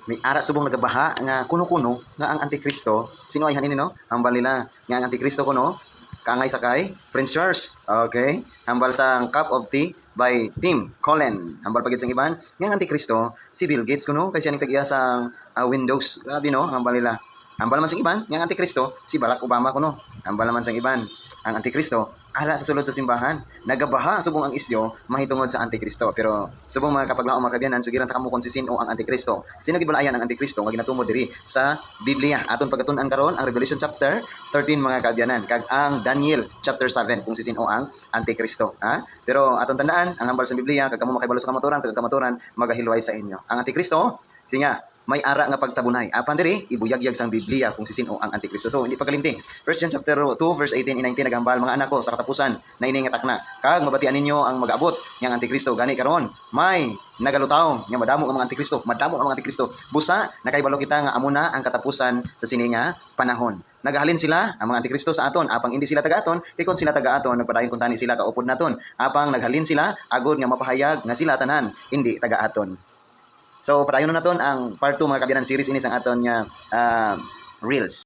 May ara subong nagabaha nga kuno-kuno nga ang Antikristo, sino ay hanin no? Hambal nila nga ang Antikristo kuno, kaangay sakay, Prince Charles. Okay? Hambal sa Cup of Tea by Tim Cullen. Hambal pagit sa iban, nga ang Antikristo, si Bill Gates kuno, kay siya ning tag-iya sa Windows. Grabe no, hambal nila. Hambal naman sa iban, nga ang Antikristo, si Barack Obama kuno. Hambal naman sa iban, ang Antikristo, ala sa sulod sa simbahan. Nagabaha subong ang isyo mahitungod sa Antikristo. Pero subong mga kapaglaom mga kabyanan, sugiran ta kamo kung sino ang Antikristo. Sino gibalayan ang Antikristo nga ginatumo diri sa Biblia. Aton pagkatun-an karon ang Revelation chapter 13 mga kabyanan kag ang Daniel chapter 7 kung sino ang Antikristo. Ha? Pero aton tandaan ang hambal sa Biblia kag kamo makahibalo sa kamaturan kag kamaturan magahilway sa inyo. Ang Antikristo siya may ara nga pagtabunay. Apan diri ibuyagyag sang Biblia kung sino ang Antikristo. So hindi pagkalimti. 1 John chapter 2 verse 18 and 19 nagambal mga anak ko sa katapusan na ini nga takna. Kag mabatian ninyo ang mag-abot nga Antikristo gani karon. May nagalutaw nga madamo ang mga Antikristo, madamo ang mga Antikristo. Busa nakaibalo kita nga amo na ang katapusan sa sini nga panahon. Nagahalin sila ang mga Antikristo sa aton apang hindi sila taga-aton, kay kun sila taga-aton nagpadayon kun tani sila kaupod naton. Apang naghalin sila agod nga mapahayag nga sila tanan hindi taga-aton. So, padayon na naton ang part 2 mga kabyanan series ini sang aton nga Reels.